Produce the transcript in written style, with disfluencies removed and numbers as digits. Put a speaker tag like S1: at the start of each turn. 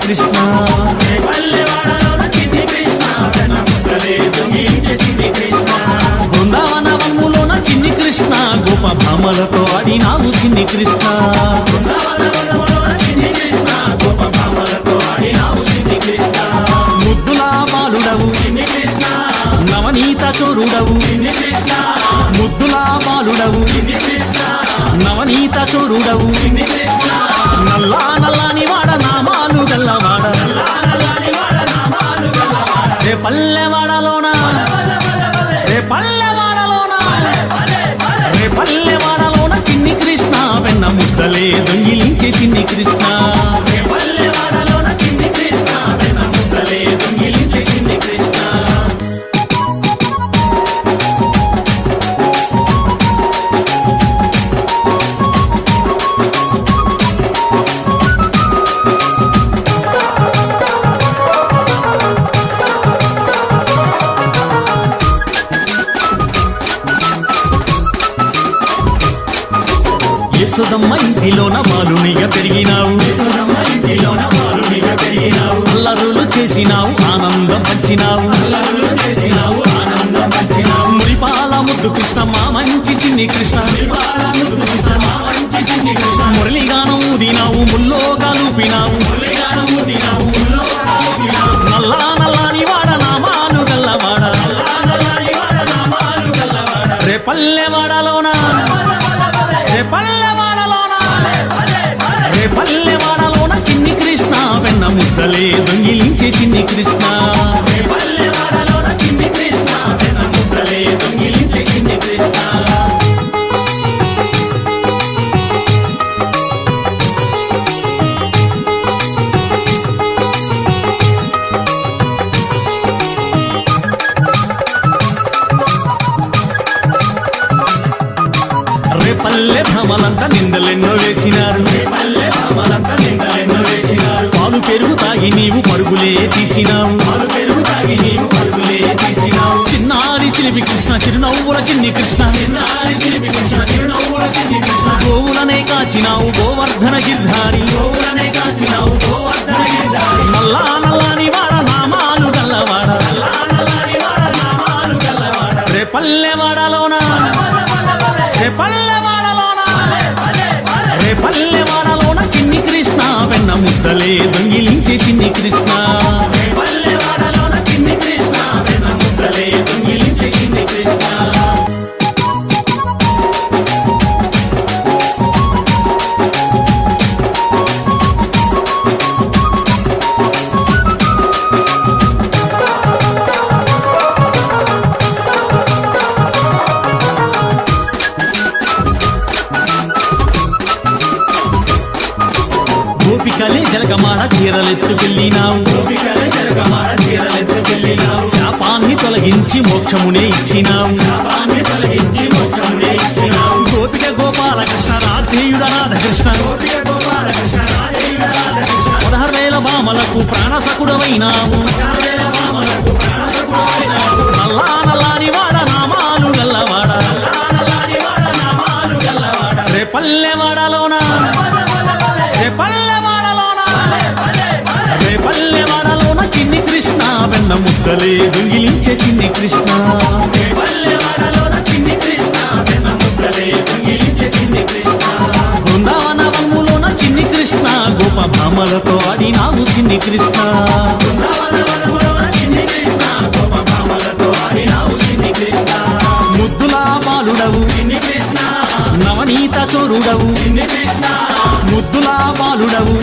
S1: కృష్ణ బృందావనవములోన చిన్ని కృష్ణ గోప భామలతో ఆడినావు చిన్ని కృష్ణ ముద్దులా బాలుడవు నవనీత చోరుడవు ముద్దులా బాలుడవు నవనీత చోరుడవు నల్లా నల్లాని వాడ నామాలు గల్లవాడ రే పల్లెవాడలోన రే పల్లెవాడలోన రే పల్లెవాడలోన చిన్ని కృష్ణ వెన్న ముద్దలే దొంగిలించే చిన్ని కృష్ణ రే పల్లెవాడలోన చిన్ని కృష్ణ వెన్న ముద్దలే దొంగిలించే చిన్ని కృష్ణ యశోదమ్మ ఇంటిలోన బాలునిగా పెరిగినావు అల్లరులు చేసినావు ఆనందం పంచినావు మురిపాల ముద్దు కృష్ణ మా మంచి చిన్ని కృష్ణ మురళిగానం ఊదినావు ముల్లో కాలుపినావు నల్లా నల్లాని వాడ నామాలు గల్లవాడ రే పల్లెవాడలోన రే పల్లెవాడలోన చిన్ని కృష్ణ వెన్న ముద్దలే దొంగిలించే చిన్ని కృష్ణ రే పల్లెవాడలోన చిన్ని కృష్ణ వెన్న ముద్దలే దొంగిలించే చిన్ని కృష్ణ పల్లె భామలంతా నిందలెన్నో వేసినారు పాలు పెరుగు తాగి నీవు పరుగులే తీసినావు చిన్నారి చిలిపి కృష్ణ చిరునవ్వుల చిన్ని కృష్ణ గోవులనే కాచినావు గోవర్ధన గిర్ధారి నల్లా నల్లాని వాడ నామాలు గల్లవాడ రే పల్లెవాడలోన రే పల్లెవాడలోన చిన్ని కృష్ణ వెన్న ముద్దలే దొంగిలించే చిన్ని కృష్ణ చిన్ని కృష్ణ వెన్న ముద్దలే దొంగిలించే చిన్ని కృష్ణ గోపికలే జలగమాడ చీరలెత్తుకెళ్ళినావు శాపాన్ని తొలగించి మోక్షమునే ఇచ్చినావు గోపిక గోపాల కృష్ణ రాధేయుడ రాధకృష్ణ 16,000 భామలకు ప్రాణసకుడవైనావు నల్లా నల్లాని వాడ నామాలు గల్లవాడ రే పల్లెవాడలోన రే పల్లెవాడలోన చిన్ని కృష్ణ వెన్న ముద్దలే దొంగిలించే చిన్ని కృష్ణ బృందావనవములోన చిన్ని కృష్ణ గోప భామలతో ఆడినావు చిన్ని కృష్ణ ముద్దులా బాలుడవు నవనీత చోరుడవు ముద్దులా బాలుడవు